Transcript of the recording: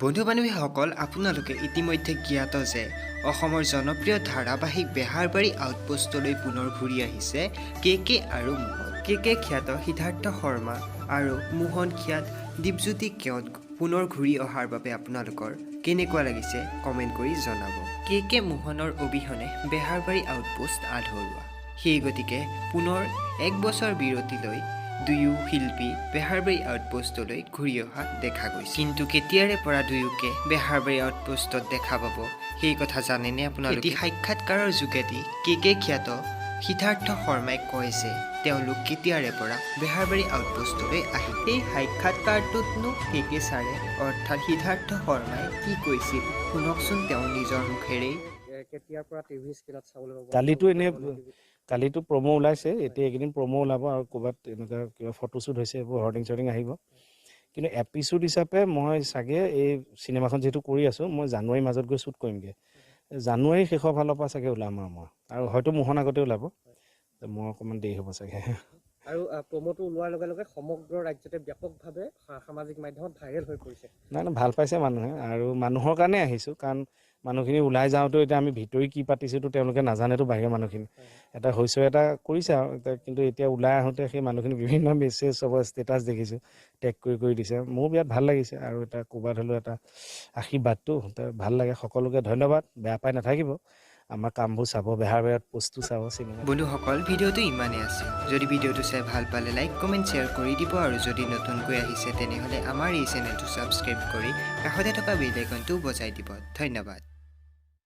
বন্ধু বান্ধৱীসকল আপোনালোকে ইতিমধ্যে জ্ঞাত যে অসমৰ জনপ্ৰিয় ধাৰাবাহিক বেহাৰবাৰী আউটপোষ্টলৈ পুনৰ ঘূৰি আহিছে কে আৰু মোহন। কে খ্যাত সিদ্ধাৰ্থ শৰ্মা আৰু মোহন খ্যাত দীপজ্যোতি কেওট পুনৰ ঘূৰি অহাৰ বাবে আপোনালোকৰ কেনেকুৱা লাগিছে কমেণ্ট কৰি জনাব। কে মোহনৰ অবিহনে বেহাৰবাৰী আউটপোষ্ট আধৰুৱা, সেই গতিকে পুনৰ এক বছৰ বিৰতিলৈ দুয়ো শিল্পী বেহাৰবাৰী আউটপোষ্টলৈ ঘূৰি অহা দেখা গৈছে। কিন্তু কেতিয়াৰে পৰা দুয়োকে বেহাৰবাৰী আউটপোষ্টত দেখা পাব সেই কথা জানেনে আপোনালোকে? এটি সাক্ষাৎকাৰৰ যোগেদি কে খ্যাত সিদ্ধাৰ্থ শৰ্মাই কয় যে তেওঁলোক কেতিয়াৰে পৰা বেহাৰবাৰী আউটপোষ্টলৈ আহিব। এই সাক্ষাৎকাৰটোতনো কে ছাৰে অৰ্থাৎ সিদ্ধাৰ্থ শৰ্মাই কি কৈছিল শুনকচোন তেওঁৰ নিজৰ মুখেৰেই। কেতিয়াৰ পৰা টিভি স্ক্ৰীণত চাবলৈ পাব? কালিতো প্ৰমো ওলাইছে, এতিয়া এইকেইদিন প্ৰমো ওলাব আৰু ক'ৰবাত এনেকুৱা কিবা ফটোশ্বুট হৈছে, এইবোৰ হৰ্ডিং চৰ্ডিং আহিব। কিন্তু এপিচোড হিচাপে মই চাগে এই চিনেমাখন যিহেতু কৰি আছোঁ, মই জানুৱাৰীৰ মাজত গৈ শ্বুট কৰিমগৈ। জানুৱাৰী শেষৰ ফালৰ পৰা চাগে ওলাম আৰু হয়তো মোহন আগতে ওলাব, মই অকণমান দেৰি হ'ব চাগে। আৰু প্ৰমোটো ওলোৱাৰ লগে লগে সমগ্ৰ ৰাজ্যতে ব্যাপকভাৱে সামাজিক মাধ্যমত ভাইৰেল হৈ পৰিছে। নাই ভাল পাইছে মানুহে, আৰু মানুহৰ কাৰণে আহিছোঁ, কাৰণ মানুহখিনি ওলাই যাওঁতেও এতিয়া আমি ভিতৰি কি পাতিছোঁতো তেওঁলোকে নাজানেতো, বাহিৰৰ মানুহখিনি এটা হৈছে এটা কৰিছে আৰু কিন্তু এতিয়া ওলাই আহোঁতে সেই মানুহখিনি বিভিন্ন মেছেজ চবৰ ষ্টেটাছ দেখিছোঁ, টেগ কৰি দিছে। মোৰ বিৰাট ভাল লাগিছে, আৰু এটা ক'ৰবাত হ'লেও এটা আশীৰ্বাদটো ভাল লাগে। সকলোকে ধন্যবাদ, বেয়া পাই নাথাকিব, আমাৰ কামবোৰ চাব, বেহাৰবাৰী আউটপোষ্টটো চাব চিনেমা। বন্ধুসকল, ভিডিঅ'টো ইমানেই আছিল। যদি ভিডিঅ'টো চাই ভাল পালে লাইক কমেণ্ট শ্বেয়াৰ কৰি দিব, আৰু যদি নতুনকৈ আহিছে তেনেহ'লে আমাৰ এই চেনেলটো ছাবস্ক্ৰাইব কৰি কাষতে থকা বেল আইকনটো বজাই দিব। ধন্যবাদ।